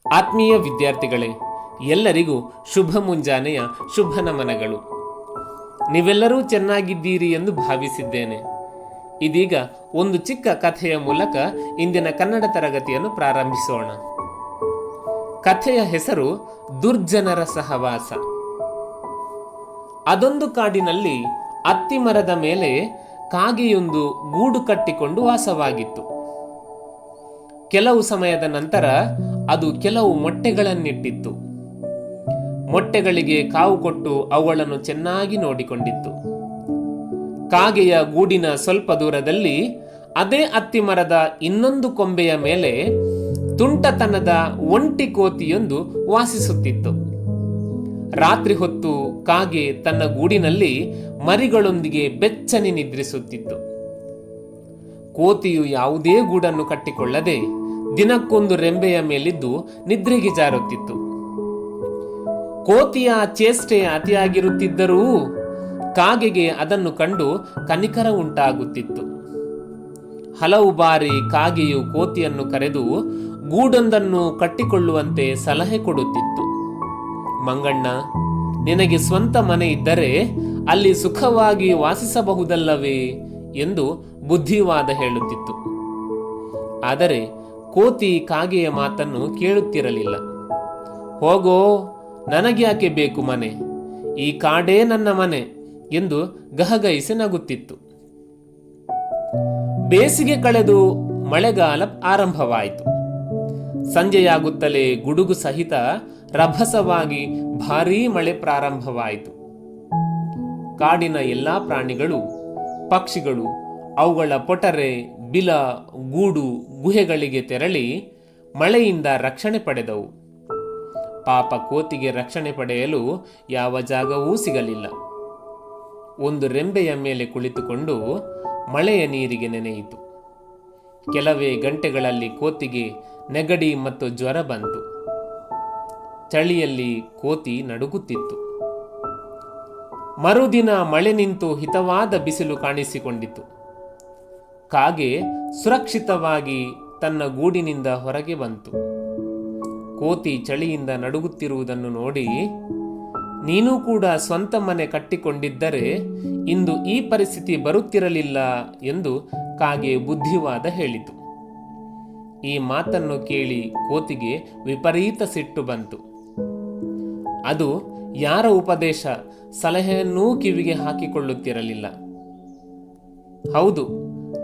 ಆತ್ಮೀಯ ವಿದ್ಯಾರ್ಥಿಗಳೇ, ಎಲ್ಲರಿಗೂ ಶುಭ ಮುಂಜಾನೆಯ ಶುಭ ನಮನಗಳು. ನೀವೆಲ್ಲರೂ ಚೆನ್ನಾಗಿದ್ದೀರಿ ಎಂದು ಭಾವಿಸಿದ್ದೇನೆ. ಇದೀಗ ಒಂದು ಚಿಕ್ಕ ಕಥೆಯ ಮೂಲಕ ಇಂದಿನ ಕನ್ನಡ ತರಗತಿಯನ್ನು ಪ್ರಾರಂಭಿಸೋಣ. ಕಥೆಯ ಹೆಸರು ದುರ್ಜನರ ಸಹವಾಸ. ಅದೊಂದು ಕಾಡಿನಲ್ಲಿ ಅತ್ತಿಮರದ ಮೇಲೆ ಕಾಗೆಯೊಂದು ಗೂಡು ಕಟ್ಟಿಕೊಂಡು ವಾಸವಾಗಿತ್ತು. ಕೆಲವು ಸಮಯದ ನಂತರ ಅದು ಕೆಲವು ಮೊಟ್ಟೆಗಳನ್ನಿಟ್ಟಿತ್ತು. ಮೊಟ್ಟೆಗಳಿಗೆ ಕಾವು ಕೊಟ್ಟು ಅವುಗಳನ್ನು ಚೆನ್ನಾಗಿ ನೋಡಿಕೊಂಡಿತ್ತು. ಕಾಗೆಯ ಗೂಡಿನ ಸ್ವಲ್ಪ ದೂರದಲ್ಲಿ ಅದೇ ಅತ್ತಿಮರದ ಇನ್ನೊಂದು ಕೊಂಬೆಯ ಮೇಲೆ ತುಂಟತನದ ಒಂಟಿ ಕೋತಿಯೊಂದು ವಾಸಿಸುತ್ತಿತ್ತು. ರಾತ್ರಿ ಹೊತ್ತು ಕಾಗೆ ತನ್ನ ಗೂಡಿನಲ್ಲಿ ಮರಿಗಳೊಂದಿಗೆ ಬೆಚ್ಚನೆ ನಿದ್ರಿಸುತ್ತಿತ್ತು. ಕೋತಿಯು ಯಾವುದೇ ಗೂಡನ್ನು ಕಟ್ಟಿಕೊಳ್ಳದೆ ದಿನಕ್ಕೊಂದು ರೆಂಬೆಯ ಮೇಲಿದ್ದು ನಿದ್ರೆಗೆ ಜಾರುತ್ತಿತ್ತು. ಕೋತಿಯ ಚೇಷ್ಟೆ ಅತಿಯಾಗಿರುತ್ತಿದ್ದರೂ ಕಾಗೆಗೆ ಅದನ್ನು ಕಂಡು ಕನಿಕರ ಉಂಟಾಗುತ್ತಿತ್ತು. ಹಲವು ಬಾರಿ ಕಾಗೆಯು ಕೋತಿಯನ್ನು ಕರೆದು ಗೂಡೊಂದನ್ನು ಕಟ್ಟಿಕೊಳ್ಳುವಂತೆ ಸಲಹೆ ಕೊಡುತ್ತಿತ್ತು. ಮಂಗಣ್ಣ, ನಿನಗೆ ಸ್ವಂತ ಮನೆ ಇದ್ದರೆ ಅಲ್ಲಿ ಸುಖವಾಗಿ ವಾಸಿಸಬಹುದಲ್ಲವೇ ಎಂದು ಬುದ್ಧಿವಾದ ಹೇಳುತ್ತಿತ್ತು. ಆದರೆ ಕೋತಿ ಕಾಗೆಯ ಮಾತನ್ನು ಕೇಳುತ್ತಿರಲಿಲ್ಲ. ಹೋಗೋ, ನನಗ್ಯಾಕೆ ಬೇಕು ಮನೆ, ಈ ಕಾಡೇ ನನ್ನ ಮನೆ ಎಂದು ಗಹಗಹಿಸಿ ನಗುತ್ತಿತ್ತು. ಬೇಸಿಗೆ ಕಳೆದು ಮಳೆಗಾಲ ಆರಂಭವಾಯಿತು. ಸಂಜೆಯಾಗುತ್ತಲೇ ಗುಡುಗು ಸಹಿತ ರಭಸವಾಗಿ ಭಾರೀ ಮಳೆ ಪ್ರಾರಂಭವಾಯಿತು. ಕಾಡಿನ ಎಲ್ಲಾ ಪ್ರಾಣಿಗಳು, ಪಕ್ಷಿಗಳು ಅವುಗಳ ಪೊಟರೆ, ಬಿಲ, ಗೂಡು, ಗುಹೆಗಳಿಗೆ ತೆರಳಿ ಮಳೆಯಿಂದ ರಕ್ಷಣೆ ಪಡೆದವು. ಪಾಪ ಕೋತಿಗೆ ರಕ್ಷಣೆ ಪಡೆಯಲು ಯಾವ ಜಾಗವೂ ಸಿಗಲಿಲ್ಲ. ಒಂದು ರೆಂಬೆಯ ಮೇಲೆ ಕುಳಿತುಕೊಂಡು ಮಳೆಯ ನೀರಿಗೆ ನೆನೆಯಿತು. ಕೆಲವೇ ಗಂಟೆಗಳಲ್ಲಿ ಕೋತಿಗೆ ನೆಗಡಿ ಮತ್ತು ಜ್ವರ ಬಂತು. ಚಳಿಯಲ್ಲಿ ಕೋತಿ ನಡುಗುತ್ತಿತ್ತು. ಮರುದಿನ ಮಳೆ ನಿಂತು ಹಿತವಾದ ಬಿಸಿಲು ಕಾಣಿಸಿಕೊಂಡಿತು. ಕಾಗೆ ಸುರಕ್ಷಿತವಾಗಿ ತನ್ನ ಗೂಡಿನಿಂದ ಹೊರಗೆ ಬಂತು. ಕೋತಿ ಚಳಿಯಿಂದ ನಡುಗುತ್ತಿರುವುದನ್ನು ನೋಡಿ, ನೀನು ಕೂಡ ಸ್ವಂತ ಮನೆ ಕಟ್ಟಿಕೊಂಡಿದ್ದರೆ ಇಂದು ಈ ಪರಿಸ್ಥಿತಿ ಬರುತ್ತಿರಲಿಲ್ಲ ಎಂದು ಕಾಗೆ ಬುದ್ಧಿವಾದ ಹೇಳಿತು. ಈ ಮಾತನ್ನು ಕೇಳಿ ಕೋತಿಗೆ ವಿಪರೀತ ಸಿಟ್ಟು ಬಂತು. ಅದು ಯಾರ ಉಪದೇಶ, ಸಲಹೆಯನ್ನೂ ಕಿವಿಗೆ ಹಾಕಿಕೊಳ್ಳುತ್ತಿರಲಿಲ್ಲ. ಹೌದು,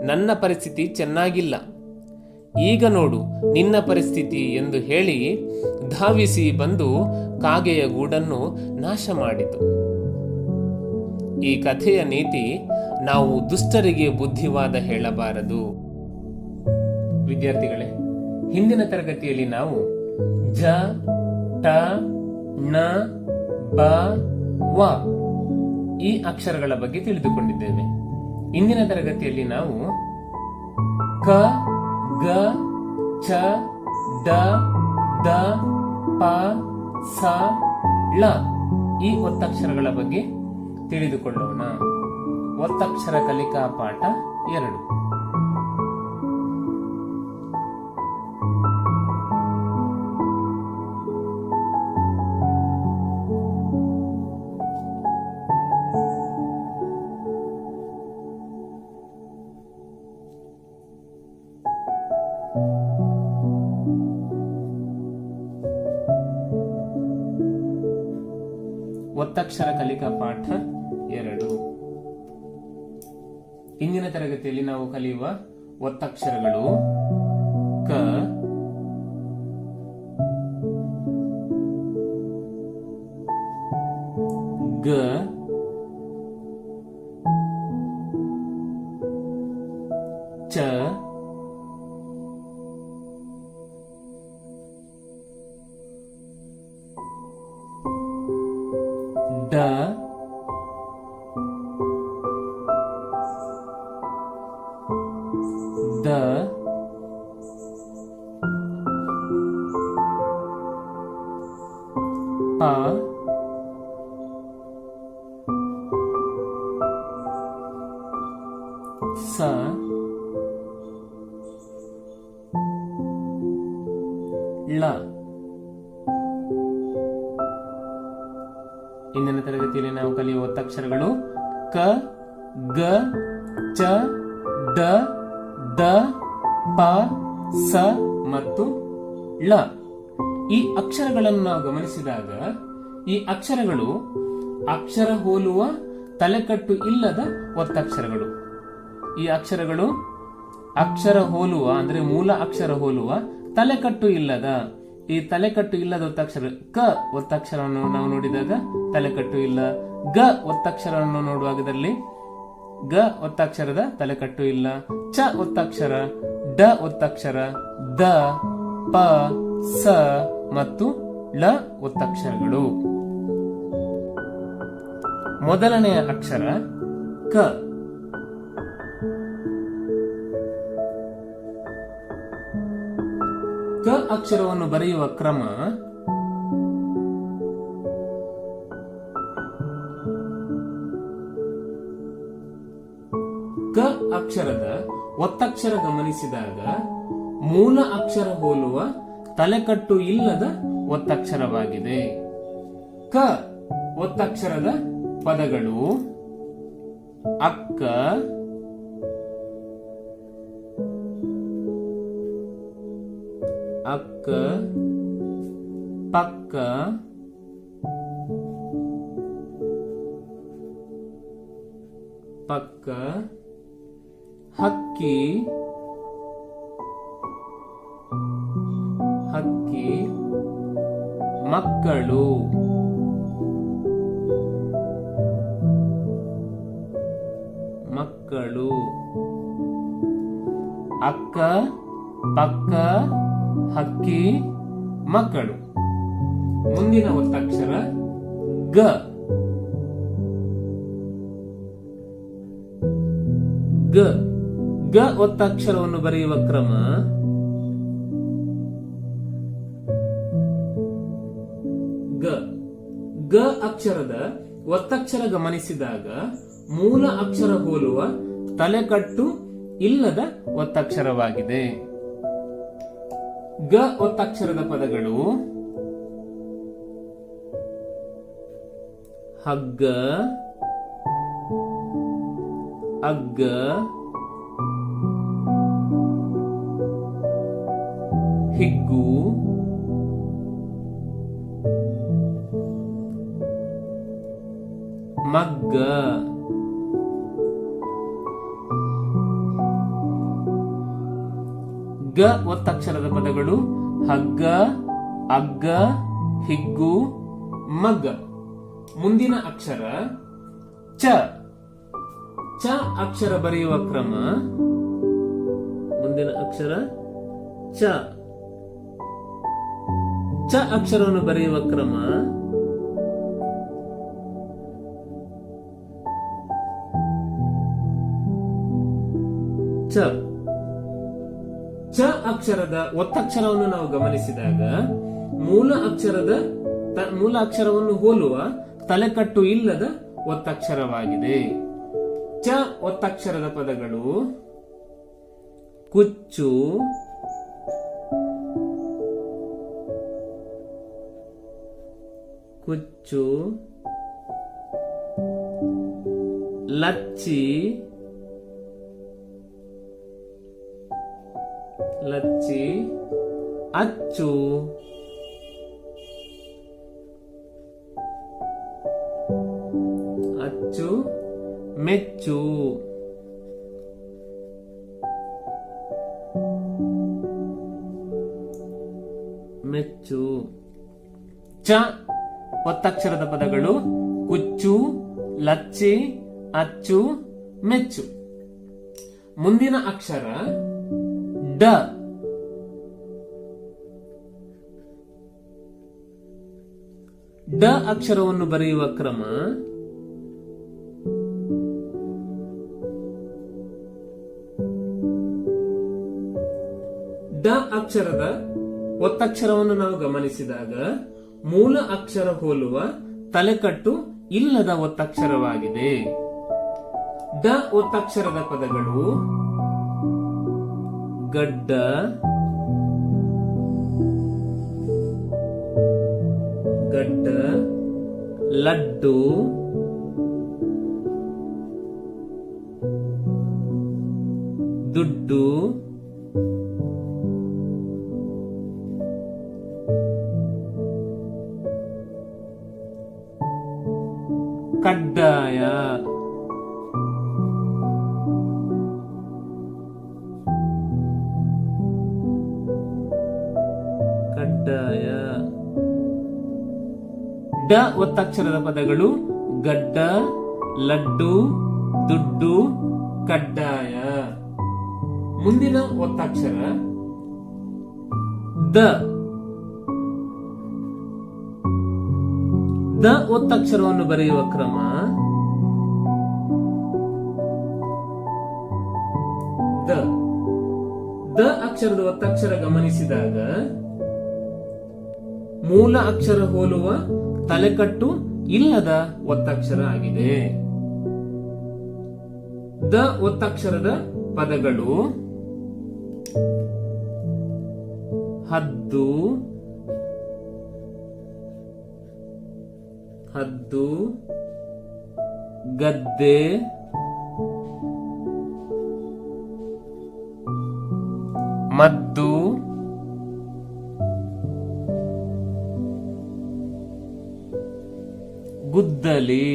ನನ್ನ ಪರಿಸ್ಥಿತಿ ಚೆನ್ನಾಗಿಲ್ಲ, ಈಗ ನೋಡು ನಿನ್ನ ಪರಿಸ್ಥಿತಿ ಎಂದು ಹೇಳಿ ಧಾವಿಸಿ ಬಂದು ಕಾಗೆಯ ಗೂಡನ್ನು ನಾಶ ಮಾಡಿತು. ಈ ಕಥೆಯ ನೀತಿ, ನಾವು ದುಷ್ಟರಿಗೆ ಬುದ್ಧಿವಾದ ಹೇಳಬಾರದು. ವಿದ್ಯಾರ್ಥಿಗಳೇ, ಹಿಂದಿನ ತರಗತಿಯಲ್ಲಿ ನಾವು ಜ, ಟ, ನ, ಬ, ವ ಈ ಅಕ್ಷರಗಳ ಬಗ್ಗೆ ತಿಳಿದುಕೊಂಡಿದ್ದೇವೆ. ಇಂದಿನ ತರಗತಿಯಲ್ಲಿ ನಾವು ಕ, ಗ, ಚ, ಡ, ದ, ಪ, ಸ, ಳ ಈ ಒತ್ತಕ್ಷರಗಳ ಬಗ್ಗೆ ತಿಳಿದುಕೊಳ್ಳೋಣ. ಒತ್ತಕ್ಷರ ಕಲಿಕಾ ಪಾಠ 2. ಒತ್ತಕ್ಷರ ಕಲಿಕಾ ಪಾಠ 2. ಇಂದಿನ ತರಗತಿಯಲ್ಲಿ ನಾವು ಕಲಿಯುವ ಒತ್ತಕ್ಷರಗಳು ಕ, ಗ, ಚ, ಡ, ದ, ಪ, ಸ, ಳ ಇಂದಿನ ತರಗತಿಯಲ್ಲಿ ನಾವು ಕಲಿಯುವ ಒತ್ತಕ್ಷರಗಳು ಕ, ಗ, ಚ, ಡ, ದ, ಪ, ಸ ಮತ್ತು ಳ. ಈ ಅಕ್ಷರಗಳನ್ನು ನಾವು ಗಮನಿಸಿದಾಗ ಈ ಅಕ್ಷರಗಳು ಅಕ್ಷರ ಹೋಲುವ ತಲೆಕಟ್ಟು ಇಲ್ಲದ ಒತ್ತಕ್ಷರಗಳು. ಈ ಅಕ್ಷರಗಳು ಅಕ್ಷರ ಹೋಲುವ ಅಂದ್ರೆ ಮೂಲ ಅಕ್ಷರ ಹೋಲುವ ತಲೆಕಟ್ಟು ಇಲ್ಲದ, ಈ ತಲೆಕಟ್ಟು ಇಲ್ಲದ ಒತ್ತಕ್ಷರ. ಕ ಒತ್ತಕ್ಷರವನ್ನು ನಾವು ನೋಡಿದಾಗ ತಲೆಕಟ್ಟು ಇಲ್ಲ. ಗ ಒತ್ತಕ್ಷರವನ್ನು ನೋಡುವಾಗದಲ್ಲಿ ಗ ಒತ್ತಕ್ಷರದ ತಲೆಕಟ್ಟು ಇಲ್ಲ. ಚ ಒತ್ತಕ್ಷರ, ಡ ಒತ್ತಕ್ಷರ, ದ, ಪ, ಸ ಮತ್ತು ಳ ಒತ್ತಕ್ಷರಗಳು. ಮೊದಲನೆಯ ಅಕ್ಷರ ಕ. ಕ ಅಕ್ಷರವನ್ನು ಬರೆಯುವ ಕ್ರಮ ಕ ಅಕ್ಷರದ ಒತ್ತಕ್ಷರ ಗಮನಿಸಿದಾಗ ಮೂಲ ಅಕ್ಷರ ಹೋಲುವ ತಲೆಕಟ್ಟು ಇಲ್ಲದ ಒತ್ತಕ್ಷರವಾಗಿದೆ. ಕ ಒತ್ತಕ್ಷರದ ಪದಗಳು ಅಕ್ಕ, ಅಕ್ಕ, ಪಕ್ಕ, ಪಕ್ಕ, ಹಕ್ಕಿ, ಹಕ್ಕಿ, ಮಕ್ಕಳು, ಮಕ್ಕಳು, ಅಕ್ಕ, ಪಕ್ಕ, ಹಕ್ಕಿ, ಮಕ್ಕಳು. ಮುಂದಿನ ಒತ್ತಕ್ಷರ ಗ. ಗ ಗ ಒತ್ತಕ್ಷರವನ್ನು ಬರೆಯುವ ಕ್ರಮ ಗ. ಗ ಅಕ್ಷರದ ಒತ್ತಕ್ಷರ ಗಮನಿಸಿದಾಗ ಮೂಲ ಅಕ್ಷರ ಹೋಲುವ ತಲೆಕಟ್ಟು ಇಲ್ಲದ ಒತ್ತಕ್ಷರವಾಗಿದೆ. ಗ ಒತ್ತಕ್ಷರದ ಪದಗಳು ಹಗ್ಗ, ಅಗ್ಗ, ಹಿಗ್ಗು, ಮಗ್ಗ. ಗ ಒತ್ತಕ್ಷರದ ಪದಗಳು ಹಗ್ಗ, ಅಗ್ಗ, ಹಿಗ್ಗು, ಮಗ್ಗ. ಮುಂದಿನ ಅಕ್ಷರ ಚ. ಚ ಅಕ್ಷರ ಬರೆಯುವ ಕ್ರಮ ಮುಂದಿನ ಅಕ್ಷರ ಚ. ಚ ಅಕ್ಷರವನ್ನು ಬರೆಯುವ ಕ್ರಮ ಚ. ಚ ಅಕ್ಷರದ ಒತ್ತಕ್ಷರವನ್ನು ನಾವು ಗಮನಿಸಿದಾಗ ಮೂಲ ಅಕ್ಷರವನ್ನು ಹೋಲುವ ತಲೆಕಟ್ಟು ಇಲ್ಲದ ಒತ್ತಕ್ಷರವಾಗಿದೆ. ಚ ಒತ್ತಕ್ಷರದ ಪದಗಳು ಕುಚ್ಚು, ಕುಚ್ಚು, ಲಚ್ಚಿ, ಲಚ್ಚಿ, ಅಚ್ಚು, ಅಚ್ಚು, ಮೆಚ್ಚು. ಮೆಚ್ಚು. ಚ ಒತ್ತಕ್ಷರದ ಪದಗಳು ಕುಚ್ಚು, ಲಚ್ಚಿ, ಅಚ್ಚು, ಮೆಚ್ಚು. ಮುಂದಿನ ಅಕ್ಷರ ಡ. ಡ ಅಕ್ಷರವನ್ನು ಬರೆಯುವ ಕ್ರಮ ಡ ಅಕ್ಷರದ ಒತ್ತಕ್ಷರವನ್ನು ನಾವು ಗಮನಿಸಿದಾಗ ಮೂಲ ಅಕ್ಷರ ಹೋಲುವ ತಲೆಕಟ್ಟು ಇಲ್ಲದ ಒತ್ತಕ್ಷರವಾಗಿದೆ. ಡ ಒತ್ತಕ್ಷರದ ಪದಗಳು ಗಡ್ಡ, ಗಡ್ಡ, ಲಡ್ಡು, ದುಡ್ಡು, ಕಡ್ಡಾಯ, ಕಡ್ಡಾಯ. ಡ ಒತ್ತಕ್ಷರದ ಪದಗಳು ಗಡ್ಡ, ಲಡ್ಡು, ದುಡ್ಡು, ಕಡ್ಡಾಯ. ಮುಂದಿನ ಒತ್ತಕ್ಷರ ದ. ದ ಒತ್ತಕ್ಷರವನ್ನು ಬರೆಯುವ ಕ್ರಮ ದ. ದ ಅಕ್ಷರದ ಒತ್ತಕ್ಷರ ಗಮನಿಸಿದಾಗ ಮೂಲ ಅಕ್ಷರ ಹೋಲುವ ತಲೆಕಟ್ಟು ಇಲ್ಲದ ಒತ್ತಕ್ಷರ ಆಗಿದೆ. ದ ಒತ್ತಕ್ಷರದ ಪದಗಳು ಹದ್ದು, ಹದ್ದು, ಗದ್ದೆ, ಮದ್ದು, ಗುದ್ದಲಿ.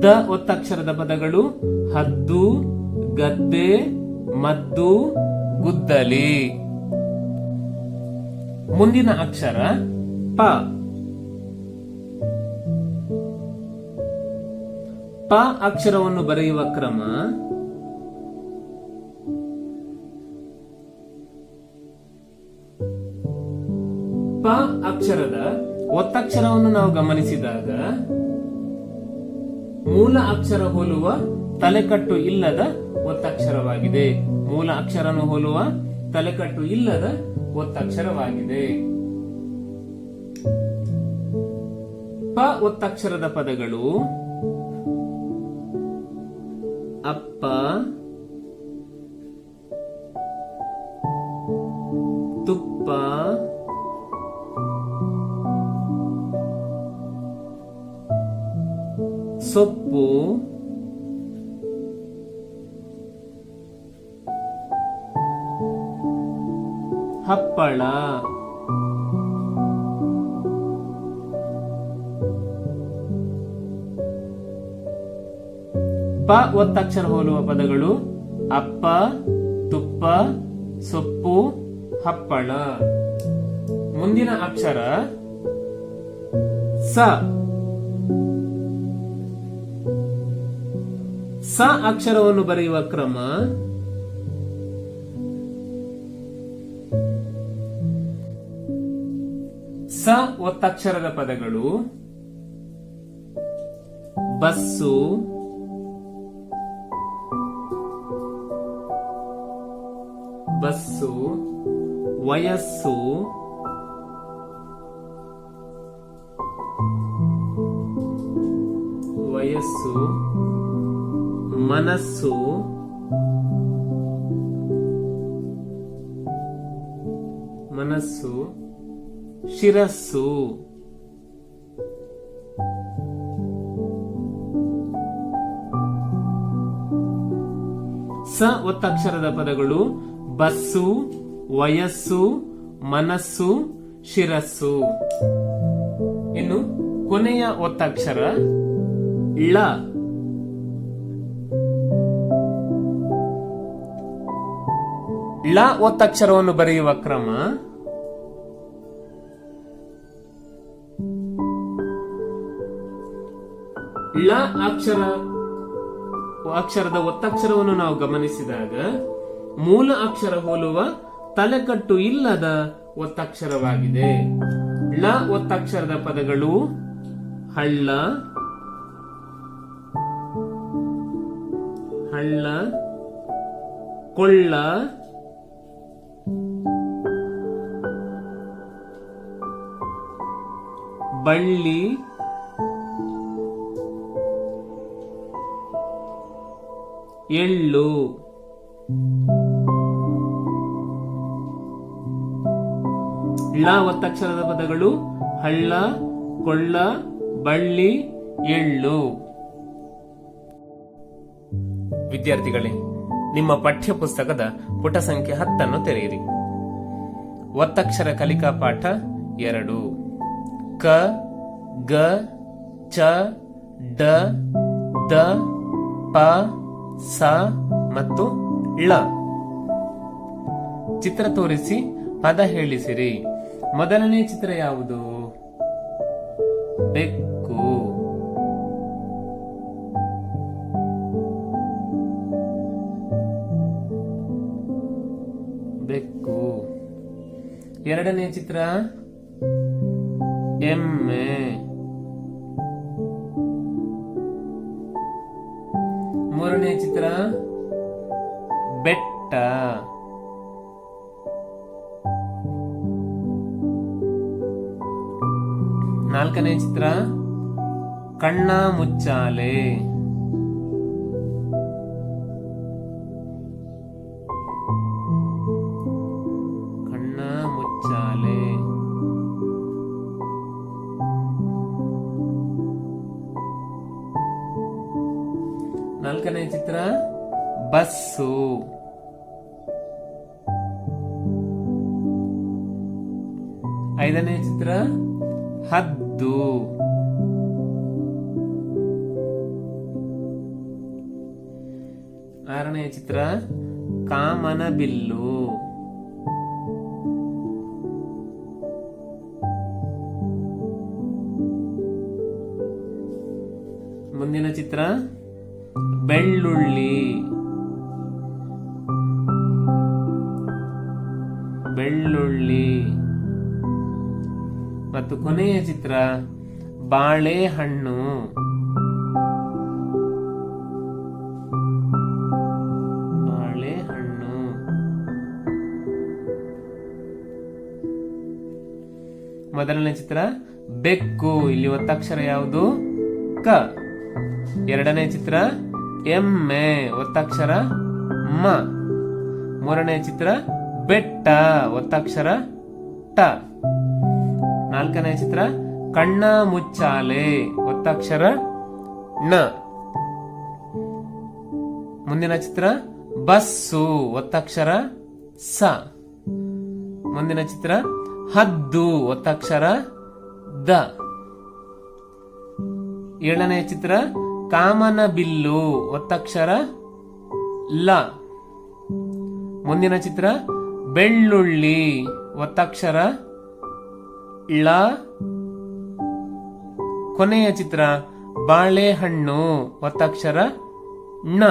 ದ ಒತ್ತಕ್ಷರದ ಪದಗಳು ಹದ್ದು, ಗದ್ದೆ, ಮದ್ದು, ಗುದ್ದಲಿ. ಮುಂದಿನ ಅಕ್ಷರ ಪ. ಪ ಅಕ್ಷರವನ್ನು ಬರೆಯುವ ಕ್ರಮ ಪ ಅಕ್ಷರದ ಒತ್ತಕ್ಷರವನ್ನು ನಾವು ಗಮನಿಸಿದಾಗ ಮೂಲ ಅಕ್ಷರ ಹೋಲುವ ತಲೆಕಟ್ಟು ಇಲ್ಲದ ಒತ್ತಕ್ಷರವಾಗಿದೆ. ಮೂಲ ಅಕ್ಷರನು ಹೋಲುವ ತಲೆಕಟ್ಟು ಇಲ್ಲದ ಒತ್ತಕ್ಷರವಾಗಿದೆ. ಪ ಒತ್ತಕ್ಷರದ ಪದಗಳು ಅಪ್ಪ, ತುಪ್ಪ, ಸೊಪ್ಪು, ಹಪ್ಪಳ. ಪ ಒತ್ತಕ್ಷರ ಹೋಲುವ ಪದಗಳು ಅಪ್ಪ, ತುಪ್ಪ, ಸೊಪ್ಪು, ಹಪ್ಪಳ. ಮುಂದಿನ ಅಕ್ಷರ ಸ. ಸ ಅಕ್ಷರವನ್ನು ಬರೆಯುವ ಕ್ರಮ ಸ ಒತ್ತಕ್ಷರದ ಪದಗಳು ಬಸ್ಸು, ಬಸ್ಸು, ವಯಸ್ಸು, ವಯಸ್ಸು, ಮನಸ್ಸು, ಮನಸ್ಸು, ಶಿರಸ್ಸು. ಸ ಒತ್ತಕ್ಷರದ ಪದಗಳು ಬಸ್ಸು, ವಯಸ್ಸು, ಮನಸ್ಸು, ಶಿರಸ್ಸು. ಇನ್ನು ಕೊನೆಯ ಒತ್ತಕ್ಷರ ಳ. ಳ ಒತ್ತಕ್ಷರವನ್ನು ಬರೆಯುವ ಕ್ರಮ ಳ ಅಕ್ಷರದ ಒತ್ತಕ್ಷರವನ್ನು ನಾವು ಗಮನಿಸಿದಾಗ ಮೂಲ ಅಕ್ಷರ ಹೋಲುವ ತಲೆಕಟ್ಟು ಇಲ್ಲದ ಒತ್ತಕ್ಷರವಾಗಿದೆ. ಳ ಒತ್ತಕ್ಷರದ ಪದಗಳು ಹಳ್ಳ, ಹಳ್ಳ, ಕೊಳ್ಳ, ಬಳ್ಳಿ, ಎಳ್ಳು. ಳ ಒತ್ತಕ್ಷರದ ಪದಗಳು ಹಳ್ಳ, ಕೊಳ್ಳ, ಬಳ್ಳಿ, ಎಳ್ಳು. ವಿದ್ಯಾರ್ಥಿಗಳೇ, ನಿಮ್ಮ ಪಠ್ಯ ಪುಸ್ತಕದ ಪುಟ ಸಂಖ್ಯೆ 10 ತೆರೆಯಿರಿ. ಒತ್ತಕ್ಷರ ಕಲಿಕಾ ಪಾಠ 2. ಕ, ಗ, ಚ, ಡ, ದ, ಪ, ಸ ಮತ್ತು ಳ. ಚಿತ್ರ ತೋರಿಸಿ ಪದ ಹೇಳಿಸಿರಿ. ಮೊದಲನೇ ಚಿತ್ರ ಯಾವುದು? ಬೆಕ್ಕು. ಬೆಕ್ಕು. ಎರಡನೇ ಚಿತ್ರ ಎಮ್ಮೆ. ಮೂರನೇ ಚಿತ್ರ ಬೆಟ್ಟ. ನಾಲ್ಕನೇ ಚಿತ್ರ ಕಣ್ಣ ಮುಚ್ಚಾಲೆ. ಕಣ್ಣ ಮುಚ್ಚಾಲೆ. ನಾಲ್ಕನೇ ಚಿತ್ರ ಬಸ್ಸು. ಐದನೇ ಚಿತ್ರ ಹದ್ದು. ಆರನೇ ಚಿತ್ರ ಕಾಮನಬಿಲ್ಲು. ಮುಂದಿನ ಚಿತ್ರ ಬೆಳ್ಳುಳ್ಳಿ. ಬೆಳ್ಳುಳ್ಳಿ. ಮತ್ತು ಕೊನೆಯ ಚಿತ್ರ ಬಾಳೆಹಣ್ಣು. ಬಾಳೆಹಣ್ಣು. ಮೊದಲನೇ ಚಿತ್ರ ಬೆಕ್ಕು. ಇಲ್ಲಿ ಒತ್ತಕ್ಷರ ಯಾವುದು? ಕ. ಎರಡನೇ ಚಿತ್ರ ಎಮ್ಮೆ. ಒತ್ತಕ್ಷರ ಮ. ಮೂರನೇ ಚಿತ್ರ ಬೆಟ್ಟ. ಒತ್ತಕ್ಷರ ಟ. ನಾಲ್ಕನೇ ಚಿತ್ರ ಕಣ್ಣ ಮುಚ್ಚಾಲೆ. ಒತ್ತಕ್ಷರ ನ. ಮುಂದಿನ ಚಿತ್ರ ಬಸ್ಸು. ಒತ್ತಕ್ಷರ ಸ. ಮುಂದಿನ ಚಿತ್ರ ಹದ್ದು. ಒತ್ತಕ್ಷರ ದ. ಏಳನೇ ಚಿತ್ರ ಕಾಮನಬಿಲ್ಲು. ಒತ್ತಕ್ಷರ ಲ. ಮುಂದಿನ ಚಿತ್ರ ಬೆಳ್ಳುಳ್ಳಿ. ಒತ್ತಕ್ಷರ ಳ. ಕೊನೆಯ ಚಿತ್ರ ಬಾಳೆಹಣ್ಣು. ಒತ್ತಕ್ಷರ ಣ.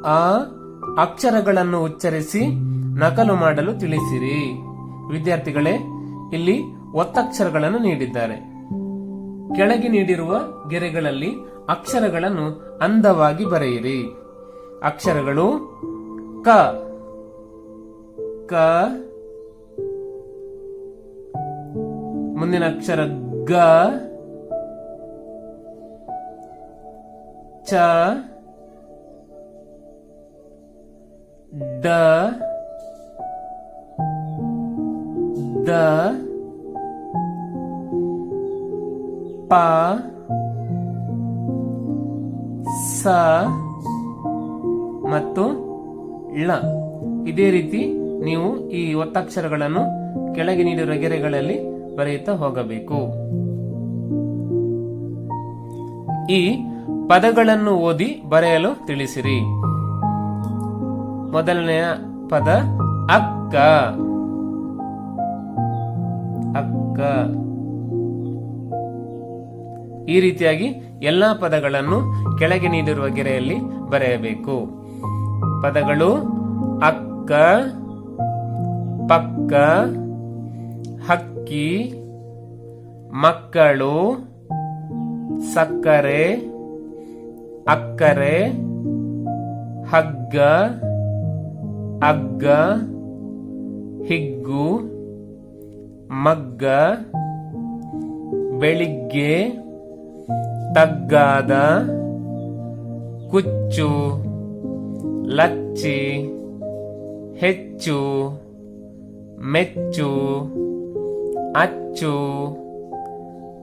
ಆ ಅಕ್ಷರಗಳನ್ನು ಉಚ್ಚರಿಸಿ ನಕಲು ಮಾಡಲು ತಿಳಿಸಿರಿ. ವಿದ್ಯಾರ್ಥಿಗಳೇ, ಇಲ್ಲಿ ಒತ್ತಕ್ಷರಗಳನ್ನು ನೀಡಿದ್ದಾರೆ. ಕೆಳಗೆ ನೀಡಿರುವ ಗೆರೆಗಳಲ್ಲಿ ಅಕ್ಷರಗಳನ್ನು ಅಂದವಾಗಿ ಬರೆಯಿರಿ. ಅಕ್ಷರಗಳು ಕ, ಕ. ಮುಂದಿನ ಅಕ್ಷರ ಗ, ಚ, ಡ, ದ, ಪ, ಸ ಮತ್ತು ಳ. ಇದೇ ರೀತಿ ನೀವು ಈ ಒತ್ತಕ್ಷರಗಳನ್ನು ಕೆಳಗೆ ನೀಡಿರುವ ಗೆರೆಗಳಲ್ಲಿ ಬರೆಯುತ್ತಾ ಹೋಗಬೇಕು. ಈ ಪದಗಳನ್ನು ಓದಿ ಬರೆಯಲು ತಿಳಿಸಿರಿ. ಮೊದಲನೆಯ ಪದ ಅಕ್ಕ. ಅಕ್ಕ. ಈ ರೀತಿಯಾಗಿ ಎಲ್ಲಾ ಪದಗಳನ್ನು ಕೆಳಗೆ ನೀಡಿರುವ ಗೆರೆಯಲ್ಲಿ ಬರೆಯಬೇಕು. ಪದಗಳು ಅಕ್ಕ, ಪಕ್ಕ, ಹಕ್ಕಿ, ಮಕ್ಕಳು, ಸಕ್ಕರೆ, ಅಕ್ಕರೆ, ಹಗ್ಗ, ಅಗ್ಗ, ಹಿಗ್ಗು, ಮಗ್ಗ, ಬೆಳಿಗ್ಗೆ, ತಗ್ಗಾದ, ಕುಚ್ಚು, ಲಚ್ಚಿ, ಹೆಚ್ಚು, ಮೆಚ್ಚು, ಅಚ್ಚು,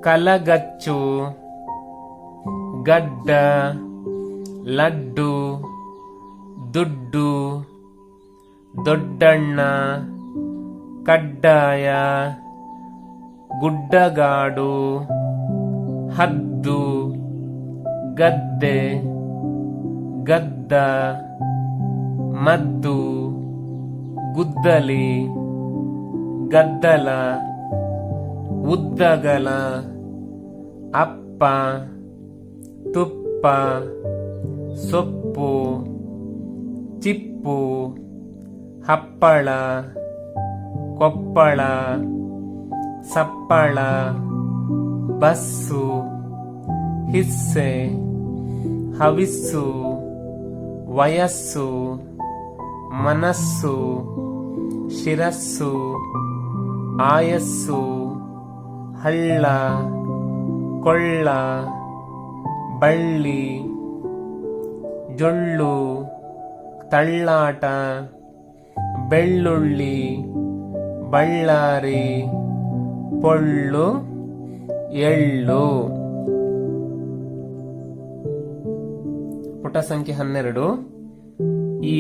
ಕಲಗಚ್ಚು, ಗಡ್ಡ, ಲಡ್ಡು, ದುಡ್ಡು, ದೊಡ್ಡಣ್ಣ, ಕಡ್ಡಾಯ, ಗುಡ್ಡಗಾಡು, ಹದ್ದು, ಗದ್ದೆ, ಗದ್ದ, ಮದ್ದು, ಗುದ್ದಲಿ, ಗದ್ದಲ, ಉದ್ದಗಲ, ಅಪ್ಪ, ತುಪ್ಪ, ಸೊಪ್ಪು, ಚಿಪ್ಪು, ಹಪ್ಪಳ, ಕೊಪ್ಪಳ, ಸಪ್ಪಳ, ಬಸ್ಸು, ಹಿಸ್ಸೆ, ಹವಿಸ್ಸು, ವಯಸ್ಸು, ಮನಸ್ಸು, ಶಿರಸ್ಸು, ಆಯಸ್ಸು, ಹಳ್ಳ, ಕೊಳ್ಳ, ಬಳ್ಳಿ, ಜೊಳ್ಳು, ತಳ್ಳಾಟ, ಬೆಳ್ಳುಳ್ಳಿ, ಬಳ್ಳಾರಿ, ಪೊಳ್ಳು, ಎಳ್ಳು. ಪುಟ ಸಂಖ್ಯೆ 12. ಈ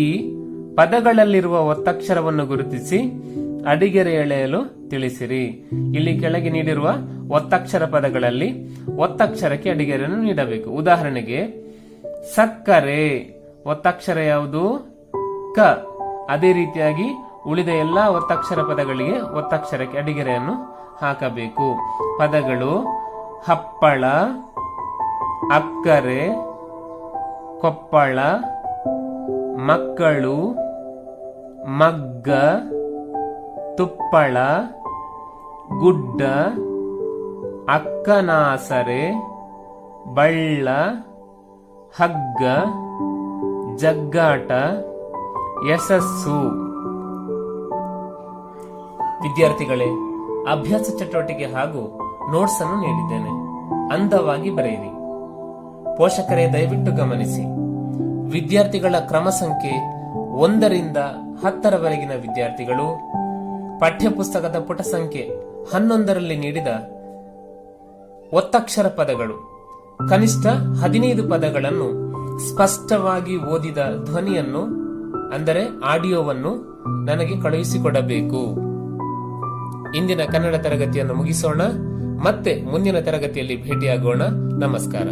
ಪದಗಳಲ್ಲಿರುವ ಒತ್ತಕ್ಷರವನ್ನು ಗುರುತಿಸಿ ಅಡಿಗೆರೆ ಎಳೆಯಲು ತಿಳಿಸಿರಿ. ಇಲ್ಲಿ ಕೆಳಗೆ ನೀಡಿರುವ ಒತ್ತಕ್ಷರ ಪದಗಳಲ್ಲಿ ಒತ್ತಕ್ಷರಕ್ಕೆ ಅಡಿಗೆರೆಯನ್ನು ನೀಡಬೇಕು. ಉದಾಹರಣೆಗೆ ಸಕ್ಕರೆ ಒತ್ತಕ್ಷರ ಯಾವುದು? ಕ. ಅದೇ ರೀತಿಯಾಗಿ ಉಳಿದ ಎಲ್ಲಾ ಒತ್ತಕ್ಷರ ಪದಗಳಿಗೆ ಒತ್ತಕ್ಷರಕ್ಕೆ ಅಡಿಗೆರೆಯನ್ನು ಹಾಕಬೇಕು. ಪದಗಳು ಹಪ್ಪಳ, ಅಕ್ಕರೆ, ಕೊಪ್ಪಳ, ಮಕ್ಕಳು, ಮಗ್ಗ, ತುಪ್ಪಳ, ಗುಡ್ಡ, ಅಕ್ಕನಾಸರೆ, ಬಳ್ಳ, ಹಗ್ಗ, ಜಗ್ಗಾಟ, ಯಶಸ್ಸು. ವಿದ್ಯಾರ್ಥಿಗಳೇ, ಅಭ್ಯಾಸ ಚಟುವಟಿಕೆ ಹಾಗೂ ನೋಟ್ಸ್ ಅನ್ನು ನೀಡಿದ್ದೇನೆ. ಅಂದವಾಗಿ ಬರೆಯಿರಿ. ಪೋಷಕರೇ ದಯವಿಟ್ಟು ಗಮನಿಸಿ. ವಿದ್ಯಾರ್ಥಿಗಳ ಕ್ರಮ ಸಂಖ್ಯೆ 1ರಿಂದ 10ರವರೆಗಿನ ವಿದ್ಯಾರ್ಥಿಗಳು ಪಠ್ಯಪುಸ್ತಕದ ಪುಟ ಸಂಖ್ಯೆ 11ರಲ್ಲಿ ನೀಡಿದ ಒತ್ತಕ್ಷರ ಪದಗಳು ಕನಿಷ್ಠ 15 ಪದಗಳನ್ನು ಸ್ಪಷ್ಟವಾಗಿ ಓದಿದ ಧ್ವನಿಯನ್ನು ಅಂದರೆ ಆಡಿಯೋವನ್ನು ನನಗೆ ಕಳುಹಿಸಿಕೊಡಬೇಕು. ಇಂದಿನ ಕನ್ನಡ ತರಗತಿಯನ್ನು ಮುಗಿಸೋಣ. ಮತ್ತೆ ಮುಂದಿನ ತರಗತಿಯಲ್ಲಿ ಭೇಟಿಯಾಗೋಣ. ನಮಸ್ಕಾರ.